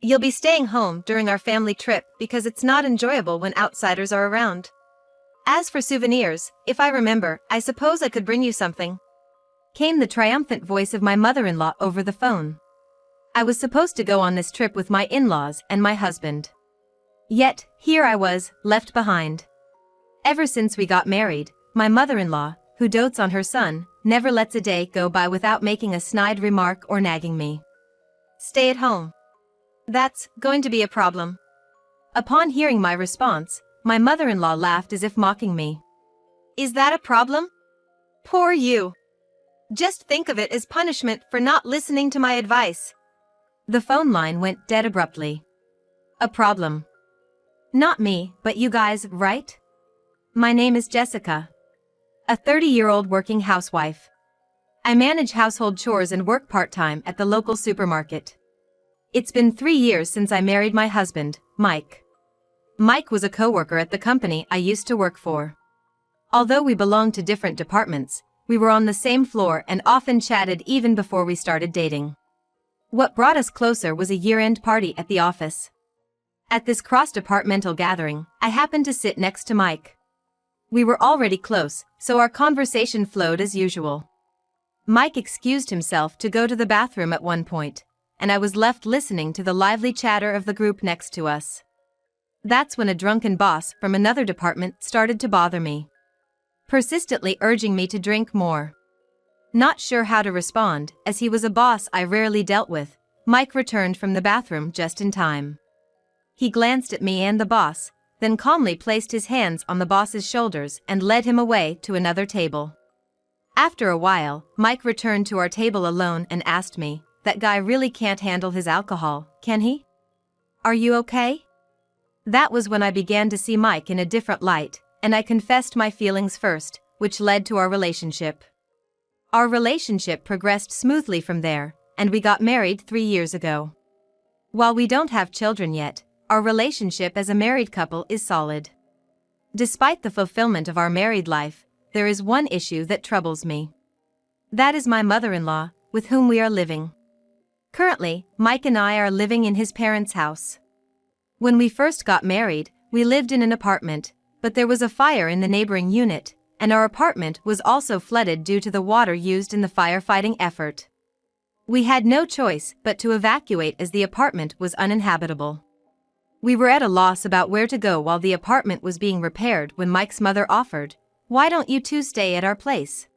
You'll be staying home during our family trip because it's not enjoyable when outsiders are around. As for souvenirs, if I remember, I suppose I could bring you something. Came the triumphant voice of my mother-in-law over the phone. I was supposed to go on this trip with my in-laws and my husband. Yet, here I was, left behind. Ever since we got married, my mother-in-law, who dotes on her son, never lets a day go by without making a snide remark or nagging me. Stay at home. That's going to be a problem. Upon hearing my response, my mother-in-law laughed as if mocking me. Is that a problem? Poor you. Just think of it as punishment for not listening to my advice. The phone line went dead abruptly. A problem. Not me, but you guys, right? My name is Jessica. A 30-year-old working housewife. I manage household chores and work part-time at the local supermarket. It's been 3 years since I married my husband, Mike. Mike was a coworker at the company I used to work for. Although we belonged to different departments, we were on the same floor and often chatted even before we started dating. What brought us closer was a year-end party at the office. At this cross-departmental gathering, I happened to sit next to Mike. We were already close, so our conversation flowed as usual. Mike excused himself to go to the bathroom at one point, and I was left listening to the lively chatter of the group next to us. That's when a drunken boss from another department started to bother me, persistently urging me to drink more. Not sure how to respond, as he was a boss I rarely dealt with, Mike returned from the bathroom just in time. He glanced at me and the boss, then calmly placed his hands on the boss's shoulders and led him away to another table. After a while, Mike returned to our table alone and asked me, "That guy really can't handle his alcohol, can he? Are you okay?" That was when I began to see Mike in a different light, and I confessed my feelings first, which led to our relationship. Our relationship progressed smoothly from there, and we got married 3 years ago. While we don't have children yet, our relationship as a married couple is solid. Despite the fulfillment of our married life, there is one issue that troubles me. That is my mother-in-law, with whom we are living. Currently, Mike and I are living in his parents' house. When we first got married, we lived in an apartment, but there was a fire in the neighboring unit, and our apartment was also flooded due to the water used in the firefighting effort. We had no choice but to evacuate as the apartment was uninhabitable. We were at a loss about where to go while the apartment was being repaired when Mike's mother offered, "Why don't you two stay at our place?"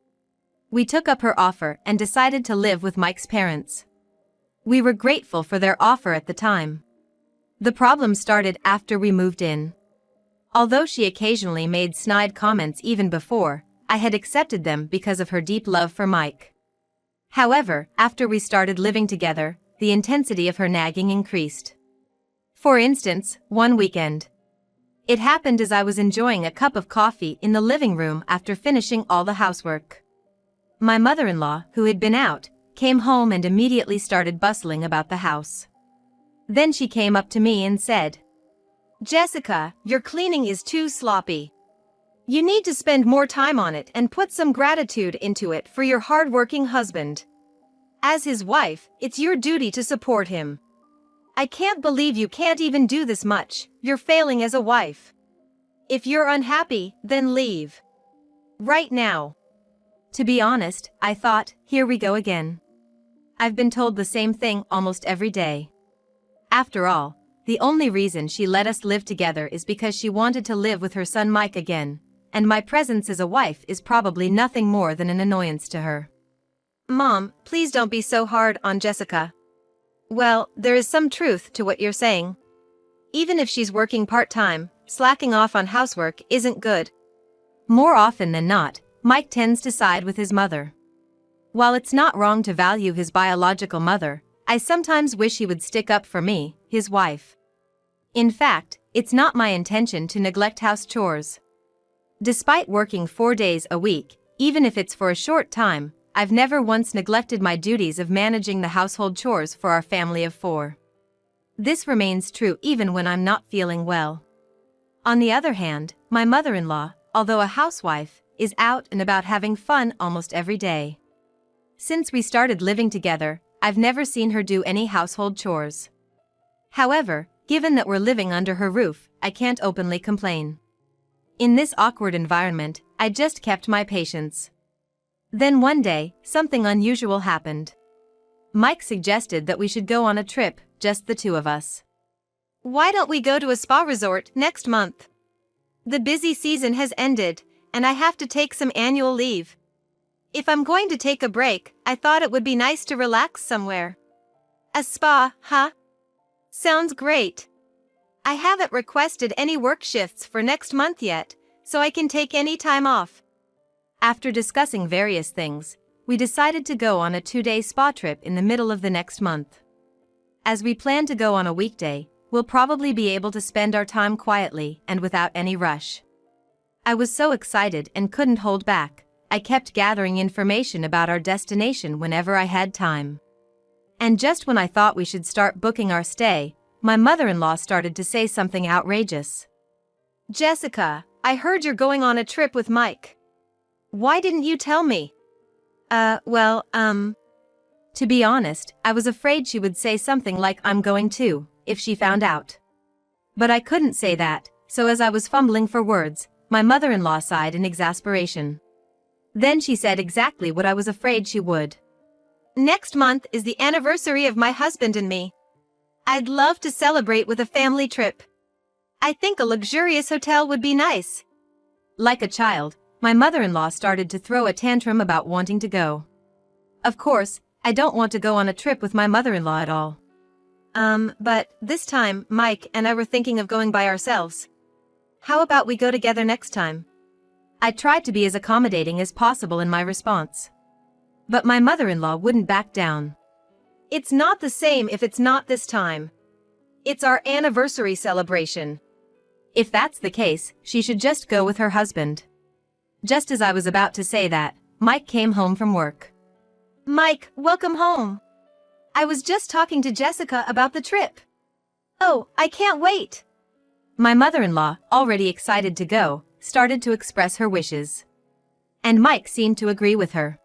We took up her offer and decided to live with Mike's parents. We were grateful for their offer at the time. The problem started after we moved in. Although she occasionally made snide comments even before, I had accepted them because of her deep love for Mike. However, after we started living together, the intensity of her nagging increased. For instance, one weekend. It happened as I was enjoying a cup of coffee in the living room after finishing all the housework. My mother-in-law, who had been out, came home and immediately started bustling about the house. Then she came up to me and said, "Jessica, your cleaning is too sloppy. You need to spend more time on it and put some gratitude into it for your hard-working husband. As his wife, it's your duty to support him. I can't believe you can't even do this much. You're failing as a wife. If you're unhappy, then leave. Right now." To be honest, I thought, here we go again. I've been told the same thing almost every day. After all, the only reason she let us live together is because she wanted to live with her son Mike again, and my presence as a wife is probably nothing more than an annoyance to her. Mom, please don't be so hard on Jessica. Well, there is some truth to what you're saying. Even if she's working part-time, slacking off on housework isn't good. More often than not, Mike tends to side with his mother. While it's not wrong to value his biological mother, I sometimes wish he would stick up for me, his wife. In fact, it's not my intention to neglect house chores. Despite working 4 days a week, even if it's for a short time, I've never once neglected my duties of managing the household chores for our family of 4. This remains true even when I'm not feeling well. On the other hand, my mother-in-law, although a housewife, is out and about having fun almost every day. Since we started living together, I've never seen her do any household chores. However, given that we're living under her roof, I can't openly complain. In this awkward environment, I just kept my patience. Then one day, something unusual happened. Mike suggested that we should go on a trip, just the two of us. Why don't we go to a spa resort next month? The busy season has ended, and I have to take some annual leave. If I'm going to take a break, I thought it would be nice to relax somewhere. A spa, huh? Sounds great. I haven't requested any work shifts for next month yet, so I can take any time off. After discussing various things, we decided to go on a 2-day spa trip in the middle of the next month. As we plan to go on a weekday, we'll probably be able to spend our time quietly and without any rush. I was so excited and couldn't hold back. I kept gathering information about our destination whenever I had time. And just when I thought we should start booking our stay, my mother-in-law started to say something outrageous. Jessica, I heard you're going on a trip with Mike. Why didn't you tell me? To be honest, I was afraid she would say something like I'm going too, if she found out. But I couldn't say that, so as I was fumbling for words, my mother-in-law sighed in exasperation. Then she said exactly what I was afraid she would. Next month is the anniversary of my husband and me. I'd love to celebrate with a family trip. I think a luxurious hotel would be nice. Like a child, my mother-in-law started to throw a tantrum about wanting to go. Of course, I don't want to go on a trip with my mother-in-law at all. But this time, Mike and I were thinking of going by ourselves. How about we go together next time? I tried to be as accommodating as possible in my response. But my mother-in-law wouldn't back down. It's not the same if it's not this time. It's our anniversary celebration. If that's the case, she should just go with her husband. Just as I was about to say that, Mike came home from work. Mike, welcome home. I was just talking to Jessica about the trip. Oh, I can't wait. My mother-in-law, already excited to go, started to express her wishes. And Mike seemed to agree with her.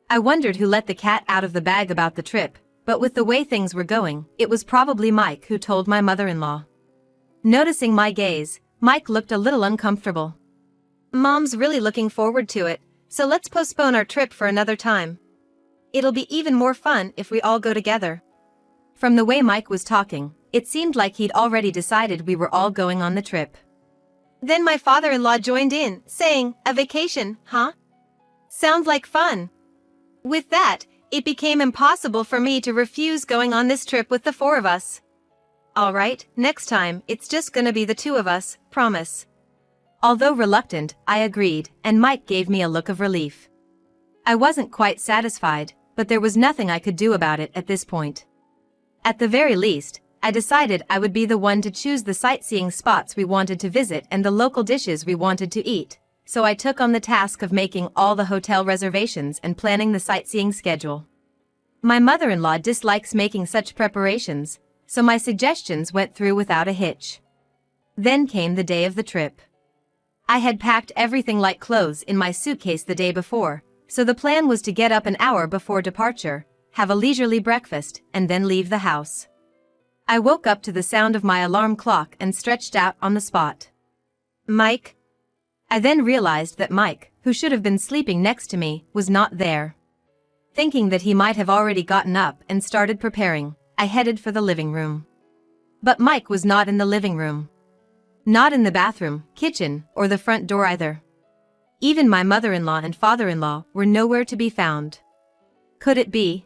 I wondered who let the cat out of the bag about the trip, but with the way things were going, it was probably Mike who told my mother-in-law. Noticing my gaze, Mike looked a little uncomfortable. Mom's really looking forward to it, so let's postpone our trip for another time. It'll be even more fun if we all go together. From the way Mike was talking, it seemed like he'd already decided we were all going on the trip. Then my father-in-law joined in, saying, "A vacation, huh? Sounds like fun." With that, it became impossible for me to refuse going on this trip with the four of us. All right, next time, it's just gonna be the two of us, promise. Although reluctant, I agreed, and Mike gave me a look of relief. I wasn't quite satisfied, but there was nothing I could do about it at this point. At the very least, I decided I would be the one to choose the sightseeing spots we wanted to visit and the local dishes we wanted to eat, so I took on the task of making all the hotel reservations and planning the sightseeing schedule. My mother-in-law dislikes making such preparations, so my suggestions went through without a hitch. Then came the day of the trip. I had packed everything like clothes in my suitcase the day before, so the plan was to get up an hour before departure, have a leisurely breakfast, and then leave the house. I woke up to the sound of my alarm clock and stretched out on the spot. Mike? I then realized that Mike, who should have been sleeping next to me, was not there. Thinking that he might have already gotten up and started preparing, I headed for the living room. But Mike was not in the living room. Not in the bathroom, kitchen, or the front door either. Even my mother-in-law and father-in-law were nowhere to be found. Could it be?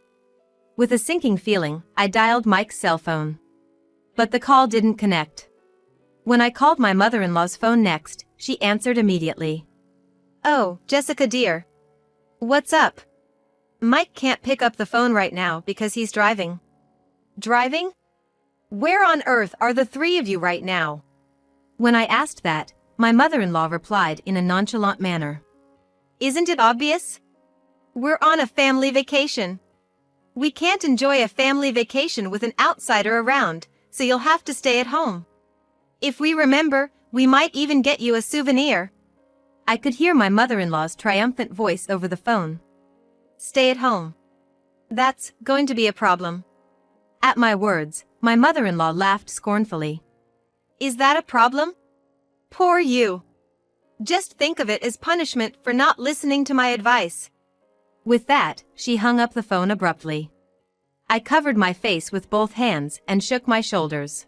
With a sinking feeling, I dialed Mike's cell phone. But the call didn't connect. When I called my mother-in-law's phone next, she answered immediately. Oh, Jessica dear. What's up? Mike can't pick up the phone right now because he's driving. Driving? Where on earth are the three of you right now? When I asked that, my mother-in-law replied in a nonchalant manner. Isn't it obvious? We're on a family vacation. We can't enjoy a family vacation with an outsider around, so you'll have to stay at home. If we remember, we might even get you a souvenir. I could hear my mother-in-law's triumphant voice over the phone. Stay at home. That's going to be a problem. At my words, My mother-in-law laughed scornfully. Is that a problem? Poor you. Just think of it as punishment for not listening to my advice. With that, she hung up the phone abruptly. I covered my face with both hands and shook my shoulders.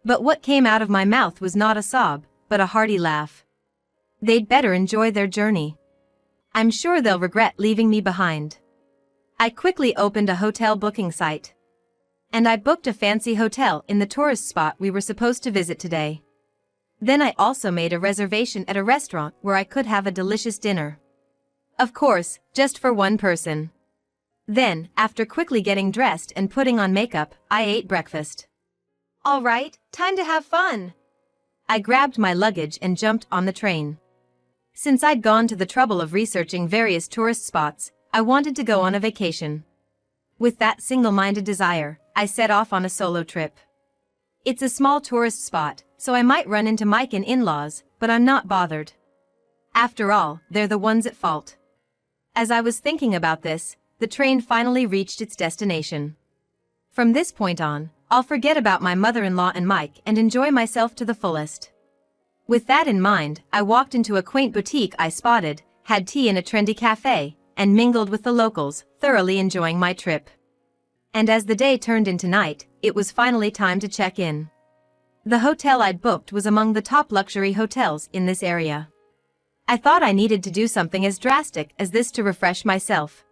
But what came out of my mouth was not a sob, but a hearty laugh. They'd better enjoy their journey. I'm sure they'll regret leaving me behind. I quickly opened a hotel booking site. And I booked a fancy hotel in the tourist spot we were supposed to visit today. Then I also made a reservation at a restaurant where I could have a delicious dinner. Of course, just for one person. Then, after quickly getting dressed and putting on makeup, I ate breakfast. All right, time to have fun. I grabbed my luggage and jumped on the train. Since I'd gone to the trouble of researching various tourist spots, I wanted to go on a vacation. With that single-minded desire, I set off on a solo trip. It's a small tourist spot, so I might run into Mike and in-laws, but I'm not bothered. After all, they're the ones at fault. As I was thinking about this, the train finally reached its destination. From this point on, I'll forget about my mother-in-law and Mike and enjoy myself to the fullest. With that in mind, I walked into a quaint boutique I spotted, had tea in a trendy cafe, and mingled with the locals, thoroughly enjoying my trip. And as the day turned into night, it was finally time to check in. The hotel I'd booked was among the top luxury hotels in this area. I thought I needed to do something as drastic as this to refresh myself.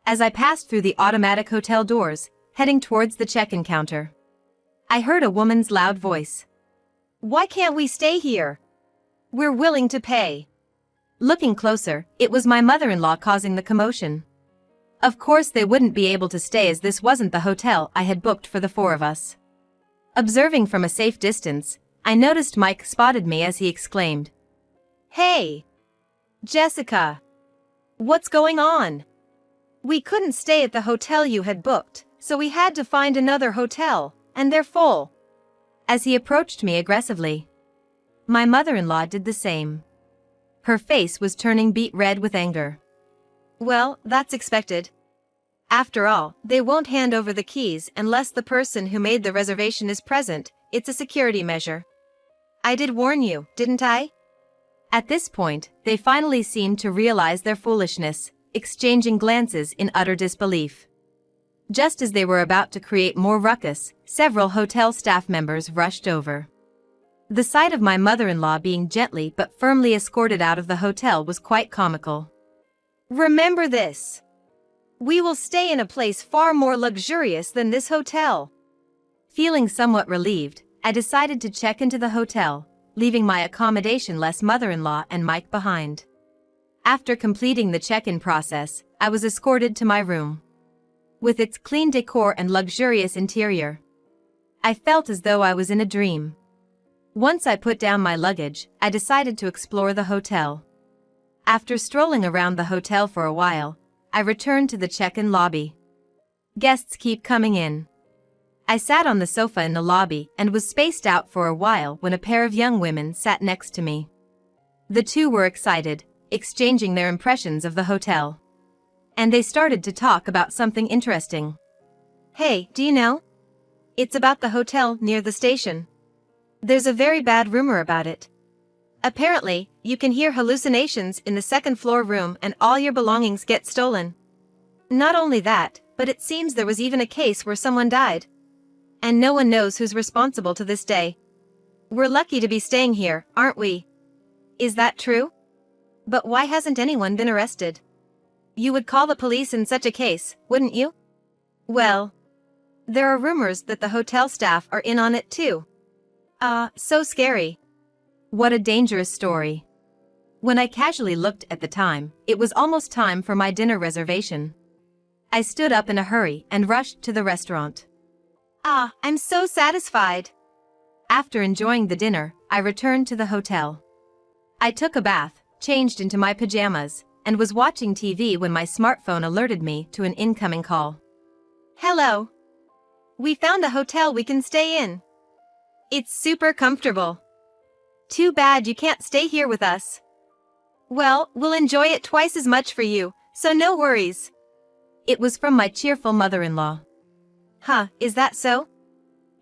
As I passed through the automatic hotel doors, heading towards the check-in counter, I heard a woman's loud voice. Why can't we stay here? We're willing to pay. Looking closer, it was my mother-in-law causing the commotion. Of course they wouldn't be able to stay as this wasn't the hotel I had booked for the four of us. Observing from a safe distance, I noticed Mike spotted me as he exclaimed, Hey! Jessica! What's going on? We couldn't stay at the hotel you had booked, so we had to find another hotel, and they're full. As he approached me aggressively, my mother-in-law did the same. Her face was turning beet red with anger. Well, that's expected. After all, they won't hand over the keys unless the person who made the reservation is present. It's a security measure. I did warn you, didn't I? At this point, they finally seemed to realize their foolishness, exchanging glances in utter disbelief. Just as they were about to create more ruckus, several hotel staff members rushed over. The sight of my mother-in-law being gently but firmly escorted out of the hotel was quite comical. Remember this. We will stay in a place far more luxurious than this hotel. Feeling somewhat relieved, I decided to check into the hotel, leaving my accommodation-less mother-in-law and Mike behind. After completing the check-in process, I was escorted to my room. With its clean decor and luxurious interior, I felt as though I was in a dream. Once I put down my luggage, I decided to explore the hotel. After strolling around the hotel for a while, I returned to the check-in lobby. Guests keep coming in. I sat on the sofa in the lobby and was spaced out for a while when a pair of young women sat next to me. The two were excited, exchanging their impressions of the hotel. And they started to talk about something interesting. Hey, do you know? It's about the hotel near the station. There's a very bad rumor about it. Apparently, you can hear hallucinations in the second-floor room and all your belongings get stolen. Not only that, but it seems there was even a case where someone died. And no one knows who's responsible to this day. We're lucky to be staying here, aren't we? Is that true? But why hasn't anyone been arrested? You would call the police in such a case, wouldn't you? Well, there are rumors that the hotel staff are in on it too. So scary. What a dangerous story. When I casually looked at the time, it was almost time for my dinner reservation. I stood up in a hurry and rushed to the restaurant. I'm so satisfied. After enjoying the dinner, I returned to the hotel. I took a bath, changed into my pajamas, and was watching TV when my smartphone alerted me to an incoming call. Hello. We found a hotel we can stay in. It's super comfortable. Too bad you can't stay here with us. Well, we'll enjoy it twice as much for you, so no worries. It was from my cheerful mother-in-law. Is that so?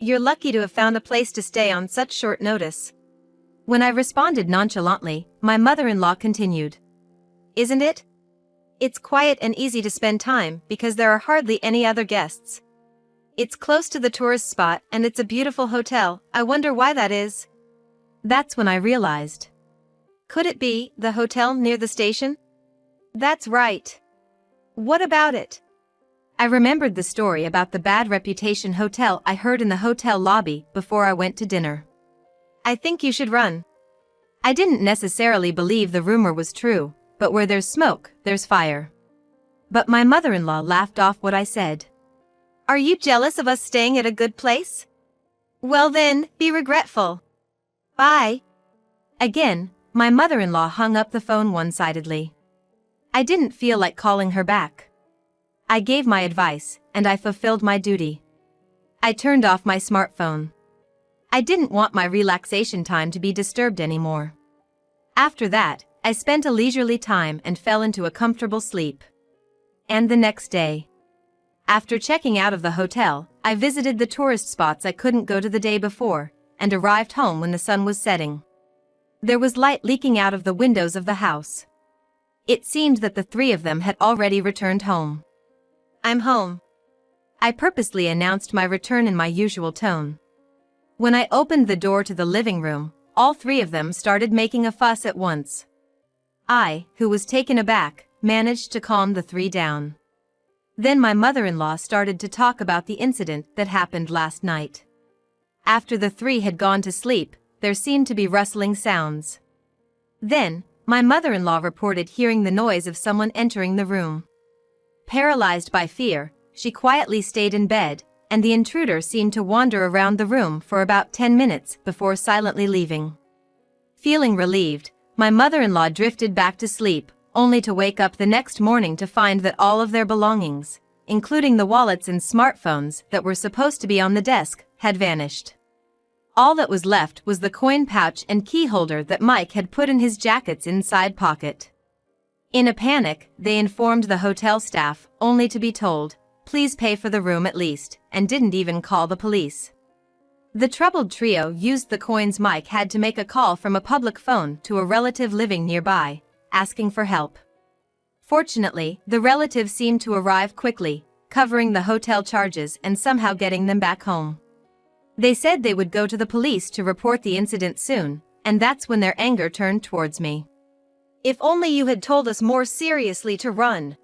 You're lucky to have found a place to stay on such short notice." When I responded nonchalantly, my mother-in-law continued. "Isn't it? It's quiet and easy to spend time because there are hardly any other guests. It's close to the tourist spot and it's a beautiful hotel. I wonder why that is." That's when I realized. Could it be the hotel near the station? That's right. What about it? I remembered the story about the bad reputation hotel I heard in the hotel lobby before I went to dinner. "I think you should run." I didn't necessarily believe the rumor was true, but where there's smoke, there's fire. But my mother-in-law laughed off what I said. "Are you jealous of us staying at a good place? Well then, be regretful. Bye." Again, my mother-in-law hung up the phone one-sidedly. I didn't feel like calling her back. I gave my advice, and I fulfilled my duty. I turned off my smartphone. I didn't want my relaxation time to be disturbed anymore. After that, I spent a leisurely time and fell into a comfortable sleep. And the next day, after checking out of the hotel, I visited the tourist spots I couldn't go to the day before, and arrived home when the sun was setting. There was light leaking out of the windows of the house. It seemed that the three of them had already returned home. "I'm home." I purposely announced my return in my usual tone. When I opened the door to the living room, all three of them started making a fuss at once. I, who was taken aback, managed to calm the three down. Then my mother-in-law started to talk about the incident that happened last night. After the three had gone to sleep, there seemed to be rustling sounds. Then, my mother-in-law reported hearing the noise of someone entering the room. Paralyzed by fear, she quietly stayed in bed, and the intruder seemed to wander around the room for about 10 minutes before silently leaving. Feeling relieved, my mother-in-law drifted back to sleep, only to wake up the next morning to find that all of their belongings, including the wallets and smartphones that were supposed to be on the desk, had vanished. All that was left was the coin pouch and key holder that Mike had put in his jacket's inside pocket. In a panic, they informed the hotel staff, only to be told, "Please pay for the room at least," and didn't even call the police. The troubled trio used the coins Mike had to make a call from a public phone to a relative living nearby, asking for help. Fortunately, the relative seemed to arrive quickly, covering the hotel charges and somehow getting them back home. They said they would go to the police to report the incident soon, and that's when their anger turned towards me. "If only you had told us more seriously to run.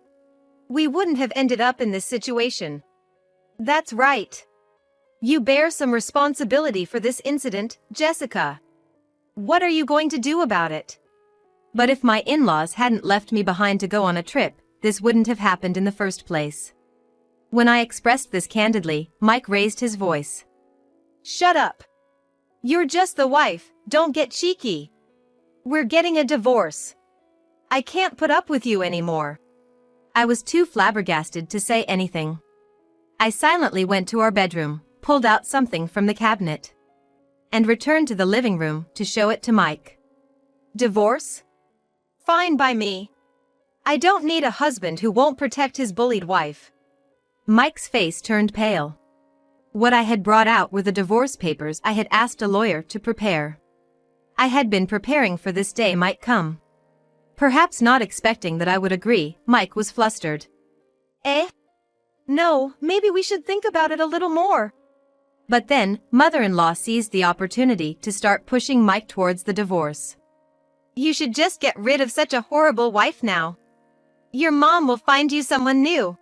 We wouldn't have ended up in this situation." "That's right. You bear some responsibility for this incident, Jessica. What are you going to do about it?" But if my in-laws hadn't left me behind to go on a trip, this wouldn't have happened in the first place. When I expressed this candidly, Mike raised his voice. "Shut up. You're just the wife, don't get cheeky. We're getting a divorce. I can't put up with you anymore." I was too flabbergasted to say anything. I silently went to our bedroom, pulled out something from the cabinet, and returned to the living room to show it to Mike. "Divorce? Fine by me. I don't need a husband who won't protect his bullied wife." Mike's face turned pale. What I had brought out were the divorce papers I had asked a lawyer to prepare. I had been preparing for this day might come. Perhaps not expecting that I would agree, Mike was flustered. No, maybe we should think about it a little more." But then, mother-in-law seized the opportunity to start pushing Mike towards the divorce. "You should just get rid of such a horrible wife now. Your mom will find you someone new."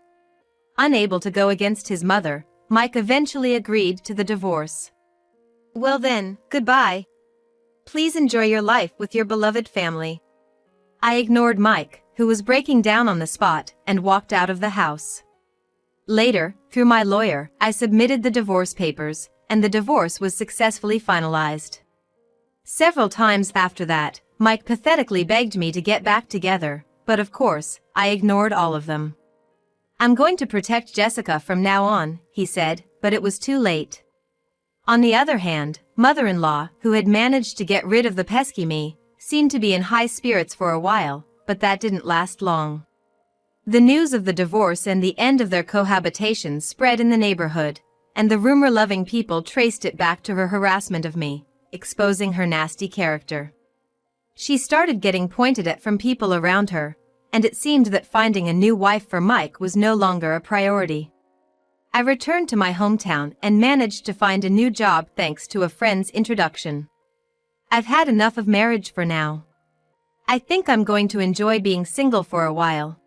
Unable to go against his mother, Mike eventually agreed to the divorce. "Well then, goodbye. Please enjoy your life with your beloved family." I ignored Mike, who was breaking down on the spot, and walked out of the house. Later, through my lawyer, I submitted the divorce papers, and the divorce was successfully finalized. Several times after that, Mike pathetically begged me to get back together, but of course, I ignored all of them. "I'm going to protect Jessica from now on," he said, but it was too late. On the other hand, mother-in-law, who had managed to get rid of the pesky me, seemed to be in high spirits for a while, but that didn't last long. The news of the divorce and the end of their cohabitation spread in the neighborhood, and the rumor-loving people traced it back to her harassment of me, exposing her nasty character. She started getting pointed at from people around her, and it seemed that finding a new wife for Mike was no longer a priority. I returned to my hometown and managed to find a new job thanks to a friend's introduction. I've had enough of marriage for now. I think I'm going to enjoy being single for a while.